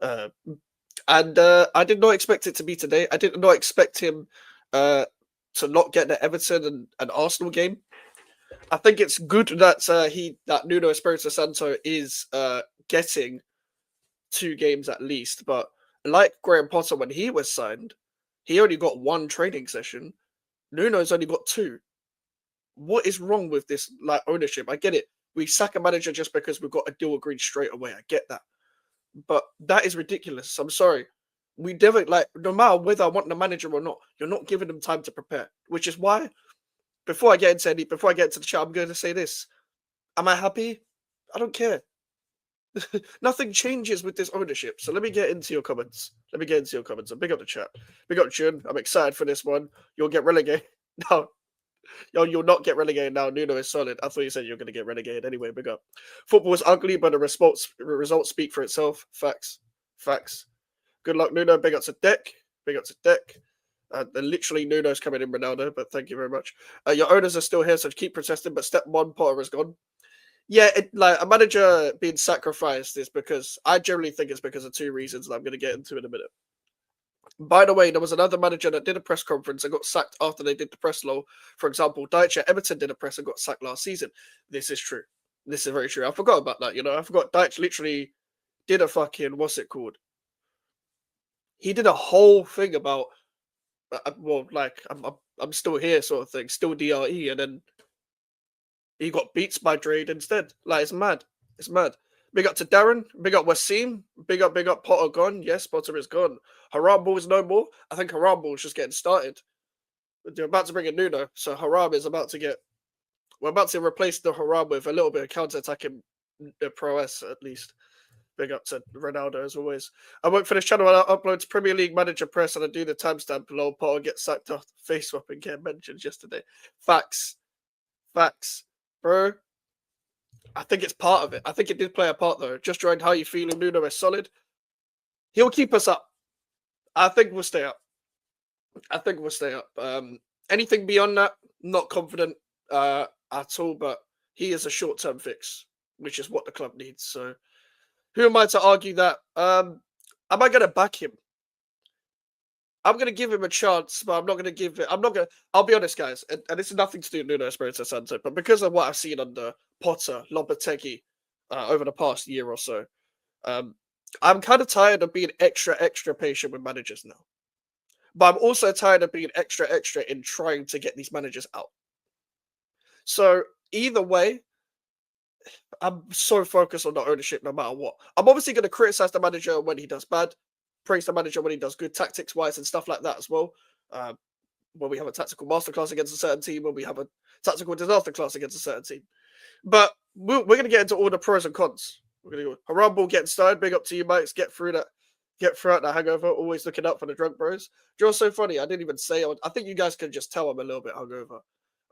Uh, and I did not expect it to be today. I did not expect him uh, to not get the Everton and an Arsenal game. I think it's good that that Nuno Espirito Santo is getting 2 games at least. But like Graham Potter, when he was signed, he only got 1 training session. Nuno's only got 2. What is wrong with this like ownership? I get it. We sack a manager just because we've got a deal agreed straight away. I get that, but that is ridiculous. I'm sorry. We never like no matter whether I want the manager or not, you're not giving them time to prepare. Which is why before I get into the chat, I'm going to say this: am I happy? I don't care. Nothing changes with this ownership. So let me get into your comments. Let me get into your comments. And big up the chat. Big up Jun. I'm excited for this one. You'll get relegated. No, yo, you'll not get relegated now. Nuno is solid. I thought you said you were going to get relegated anyway. Big up. Football is ugly, but the results speak for itself. Facts. Facts. Good luck, Nuno. Big up to Deck. Big up to Deck. Literally, Nuno's coming in Ronaldo, but thank you very much. Your owners are still here, so keep protesting. But step one, Potter is gone. Yeah, like a manager being sacrificed is because I generally think it's because of 2 reasons that I'm going to get into in a minute. By the way, there was another manager that did a press conference and got sacked after they did the press law. For example, Dyche at Everton did a press and got sacked last season. This is true. This is very true. I forgot about that. I forgot Dyche literally did a fucking what's it called? He did a whole thing about like I'm still here sort of thing, still DRE, and then he got beats by Drade instead. Like it's mad. It's mad. Big up to Darren. Big up Wasim. Big up Potter gone. Yes, Potter is gone. Haram Ball is no more. I think Haram Ball is just getting started. They're about to bring in Nuno, so Haram is about to get. We're about to replace the Haram with a little bit of counter-attacking prowess at least. Big up to Ronaldo as always. I work for this channel and I upload Premier League Manager Press and I do the timestamp below. Potter gets sacked off face swap and get mentioned yesterday. Facts. Facts. Bro, I think it's part of it. I think it did play a part though. Just joined how you feeling. Nuno is solid. He'll keep us up. I think we'll stay up. I think we'll stay up. Anything beyond that, not confident at all, but he is a short-term fix, which is what the club needs. So who am I to argue that? Am I going to back him? I'm going to give him a chance, but I'm not going to give it. I'll be honest, guys, and this is nothing to do with Nuno Espirito Santo, but because of what I've seen under Potter, Lopetegui over the past year or so, I'm kind of tired of being extra patient with managers now. But I'm also tired of being extra in trying to get these managers out. So either way, I'm so focused on the ownership no matter what. I'm obviously going to criticize the manager when he does bad, praise the manager when he does good tactics wise and stuff like that as well. When we have a tactical masterclass against a certain team, when we have a tactical disaster class against a certain team. But we're going to get into all the pros and cons. We're going to go Haram getting started. Big up to you, mates. Get through that hangover. Always looking out for the drunk bros. Joe's so funny. I didn't even say. I think you guys can just tell I'm a little bit hungover.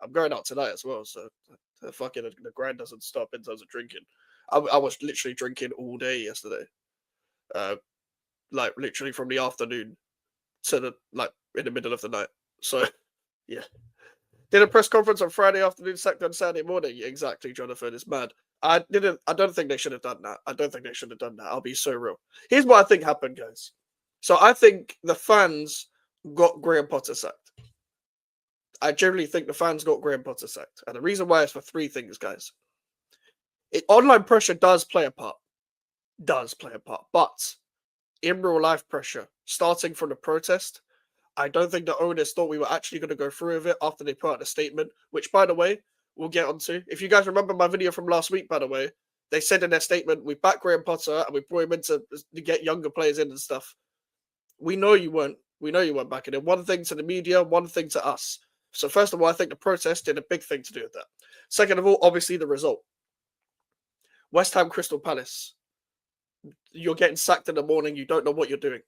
I'm going out tonight as well, so the grind doesn't stop in terms of drinking. I was literally drinking all day yesterday, like literally from the afternoon to the in the middle of the night. So yeah, did a press conference on Friday afternoon, sacked on Saturday morning. Yeah, exactly, Jonathan. It's mad. I don't think they should have done that. I don't think they should have done that. I'll be so real. Here's what I think happened, guys. So I think the fans got Graham Potter sacked. I generally think the fans got Graham Potter sacked. And the reason why is for 3 things, guys. Online pressure does play a part. But in real life pressure, starting from the protest, I don't think the owners thought we were actually going to go through with it after they put out a statement, which, by the way, we'll get onto. If you guys remember my video from last week, by the way, they said in their statement, we back Graham Potter and we brought him in to get younger players in and stuff. We know you weren't. We know you weren't backing him. One thing to the media, one thing to us. So first of all, I think the protest did a big thing to do with that. Second of all, obviously the result. West Ham Crystal Palace. You're getting sacked in the morning. You don't know what you're doing.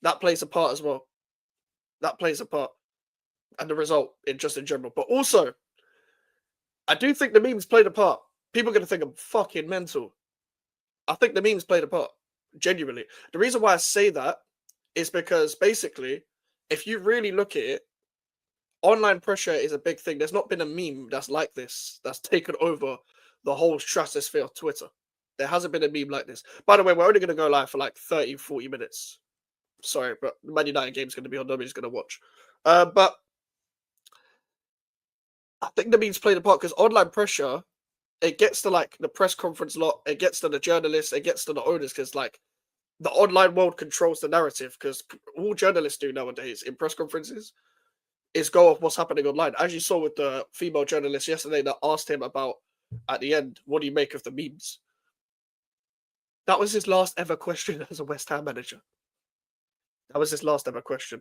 That plays a part as well. That plays a part. And the result in general. But also, I do think the memes played a part. People are going to think I'm fucking mental. I think the memes played a part. Genuinely. The reason why I say that is because basically, if you really look at it, online pressure is a big thing. There's not been a meme that's like this, that's taken over the whole stratosphere of Twitter. There hasn't been a meme like this. By the way, we're only going to go live for like 30, 40 minutes. Sorry, but the Man United game's going to be on. Nobody's going to watch. But I think the memes played a part because online pressure, it gets to like the press conference lot, it gets to the journalists, it gets to the owners because like the online world controls the narrative because all journalists do nowadays in press conferences is go off what's happening online. As you saw with the female journalist yesterday that asked him about at the end, what do you make of the memes? That was his last ever question as a West Ham manager. That was his last ever question.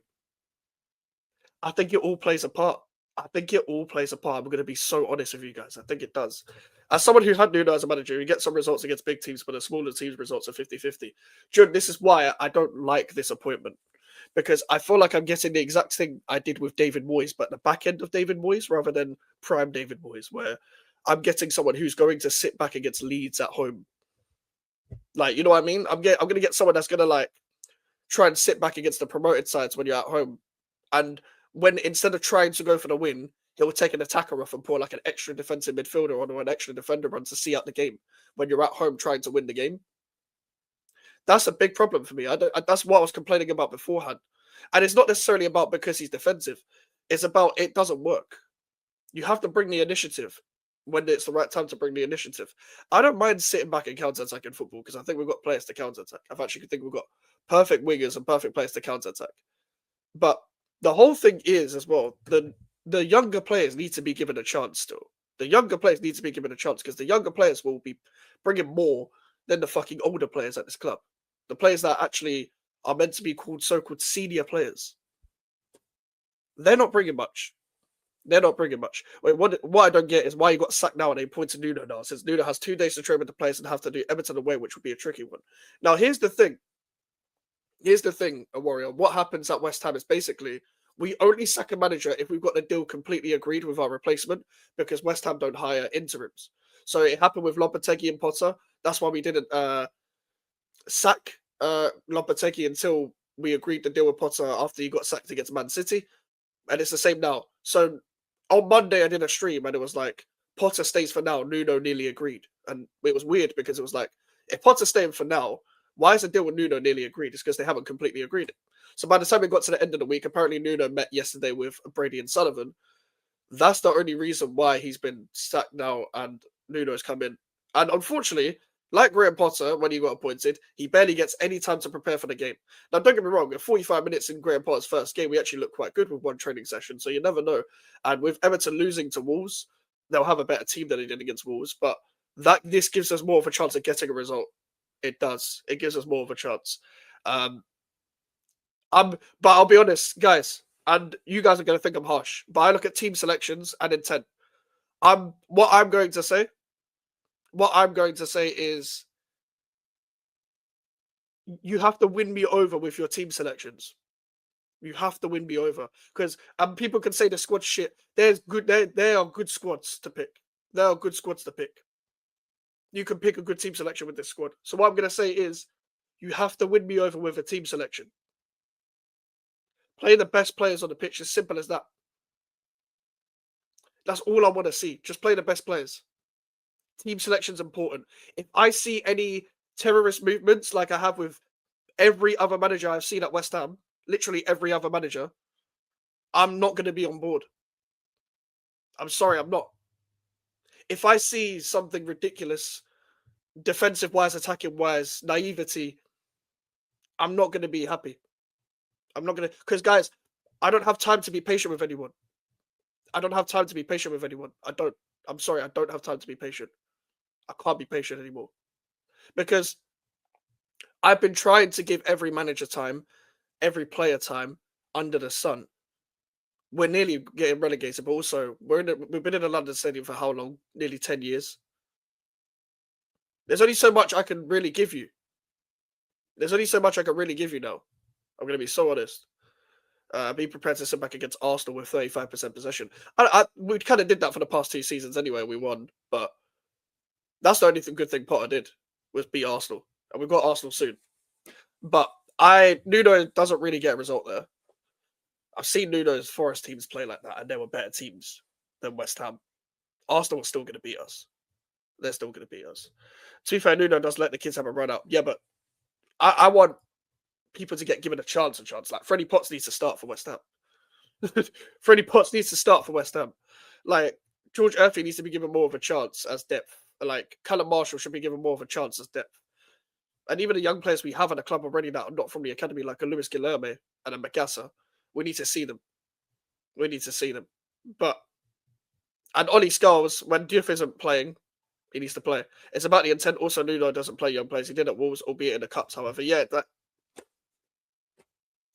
I think it all plays a part. I think it all plays a part. I'm going to be so honest with you guys. I think it does. As someone who had Nuno as a manager, you get some results against big teams, but the smaller teams' results are 50-50. June, this is why I don't like this appointment. Because I feel like I'm getting the exact thing I did with David Moyes, but the back end of David Moyes rather than prime David Moyes, where I'm getting someone who's going to sit back against Leeds at home. Like, you know what I mean? I'm going to get someone that's going to like try and sit back against the promoted sides when you're at home. And when instead of trying to go for the win, he'll take an attacker off and pour like an extra defensive midfielder on or an extra defender on to see out the game when you're at home trying to win the game. That's a big problem for me. That's what I was complaining about beforehand. And it's not necessarily about because he's defensive. It's about it doesn't work. You have to bring the initiative when it's the right time to bring the initiative. I don't mind sitting back and counter-attack in football because I think we've got players to counter-attack. I actually think we've got perfect wingers and perfect players to counter-attack. But the whole thing is as well, the younger players need to be given a chance still. The younger players need to be given a chance because the younger players will be bringing more than the fucking older players at this club. The players that actually are meant to be called so-called senior players. They're not bringing much. They're not bringing much. Wait, what I don't get is why you got sacked now and they point to Nuno now. Since Nuno has 2 days to train with the players and have to do Everton away, which would be a tricky one. Now, here's the thing. A warrior. What happens at West Ham is basically we only sack a manager if we've got the deal completely agreed with our replacement because West Ham don't hire interims. So it happened with Lopetegui and Potter. That's why we didn't sack Lopetegui until we agreed the deal with Potter after he got sacked against Man City. And it's the same now. So on Monday, I did a stream and it was like, Potter stays for now. Nuno nearly agreed. And it was weird because it was like, if Potter's staying for now, why is the deal with Nuno nearly agreed? It's because they haven't completely agreed it. So by the time we got to the end of the week, apparently Nuno met yesterday with Brady and Sullivan. That's the only reason why he's been sacked now and Nuno's come in. And unfortunately, like Graham Potter, when he got appointed, he barely gets any time to prepare for the game. Now, don't get me wrong, at 45 minutes in Graham Potter's first game, we actually looked quite good with one training session, so you never know. And with Everton losing to Wolves, they'll have a better team than they did against Wolves, but this gives us more of a chance of getting a result. It does. It gives us more of a chance. But I'll be honest, guys, and you guys are going to think I'm harsh, but I look at team selections and intent. What I'm going to say is you have to win me over with your team selections. You have to win me over because people can say the squad shit. There are good squads to pick. There are good squads to pick. You can pick a good team selection with this squad. So what I'm going to say is you have to win me over with a team selection. Play the best players on the pitch. As simple as that. That's all I want to see. Just play the best players. Team selection's important. If I see any terrorist movements like I have with every other manager I've seen at West Ham, literally every other manager, I'm not going to be on board. I'm sorry, I'm not. If I see something ridiculous, defensive-wise, attacking-wise, naivety, I'm not going to be happy. I'm not going to... Because, guys, I don't have time to be patient with anyone. I don't have time to be patient with anyone. I'm sorry, I don't have time to be patient. I can't be patient anymore. Because I've been trying to give every manager time, every player time under the sun. We're nearly getting relegated, but also we've been in the London Stadium for how long? Nearly 10 years. There's only so much I can really give you. There's only so much I can really give you now. I'm going to be so honest. Be prepared to sit back against Arsenal with 35% possession. We kind of did that for the past 2 seasons anyway. We won, but that's the only good thing Potter did was beat Arsenal, and we've got Arsenal soon. But Nuno doesn't really get a result there. I've seen Nuno's Forest teams play like that, and they were better teams than West Ham. Arsenal was still going to beat us. they're still going to beat us. To be fair, Nuno does let the kids have a run out. Yeah, but I want people to get given a chance. Like Freddie Potts needs to start for West Ham. Freddie Potts needs to start for West Ham. Like George Earthy needs to be given more of a chance as depth. Like Callum Marshall should be given more of a chance as depth. And even the young players we have in the club already that are not from the academy, like a Luis Guilherme and a Magassa, we need to see them. We need to see them. But and Ollie Skulls, when Diouf isn't playing, he needs to play. It's about the intent. Also, Nuno doesn't play young players. He did at Wolves, albeit in the cups. However, yeah,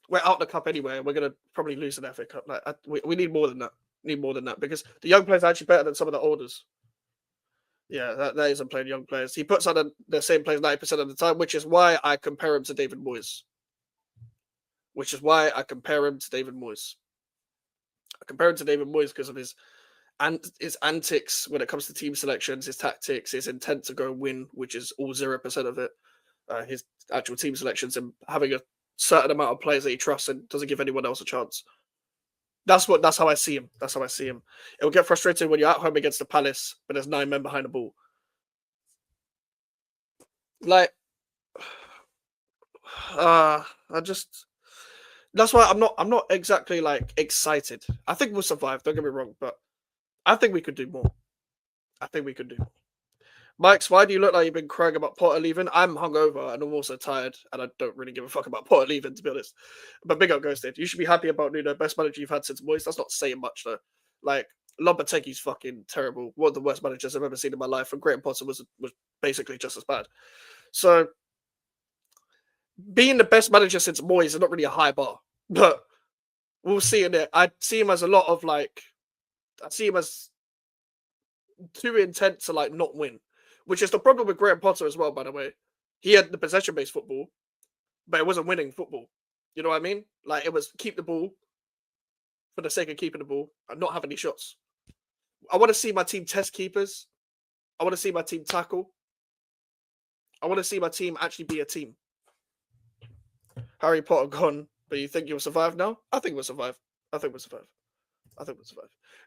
we're out the cup anyway, and we're gonna probably lose an FA Cup. Like we need more than that. Need more than that because the young players are actually better than some of the olders. Yeah, that isn't playing young players. He puts on the same players 90% of the time, which is why I compare him to David Moyes. I compare him to David Moyes because of his antics when it comes to team selections, his tactics, his intent to go win, which is all 0% of it. His actual team selections and having a certain amount of players that he trusts and doesn't give anyone else a chance. That's how I see him. It will get frustrating when you're at home against the Palace, but there's 9 men behind the ball. Like, that's why I'm not exactly like excited. I think we'll survive. Don't get me wrong, but I think we could do more. Mike's, why do you look like you've been crying about Potter leaving? I'm hungover and I'm also tired, and I don't really give a fuck about Potter leaving, to be honest. But big up Ghosted. You should be happy about Nuno, best manager you've had since Moyes. That's not saying much though. Like Lopetegui's fucking terrible. One of the worst managers I've ever seen in my life, and Graham Potter was basically just as bad. So being the best manager since Moyes is not really a high bar, but we'll see in it. I see him as too intent to like not win, which is the problem with Graham Potter as well, by the way. He had the possession-based football, but it wasn't winning football. You know what I mean? Like it was keep the ball for the sake of keeping the ball and not have any shots. I want to see my team test keepers. I want to see my team tackle. I want to see my team actually be a team. Harry Potter gone, but you think you'll survive now? I think we'll survive.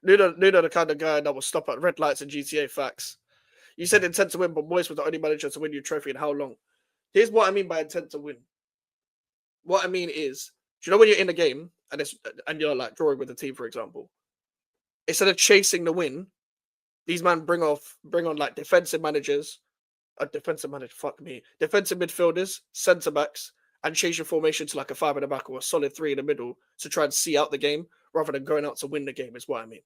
Nuno, the kind of guy that will stop at red lights and GTA. Facts. You said intent to win, but Moyes was the only manager to win your trophy in how long? Here's what I mean by intent to win. What I mean is, do you know when you're in the game and you're like drawing with the team, for example, instead of chasing the win, these men bring on like defensive midfielders, centre backs, and change your formation to like a 5 in the back or a solid 3 in the middle to try and see out the game rather than going out to win the game. Is what I mean.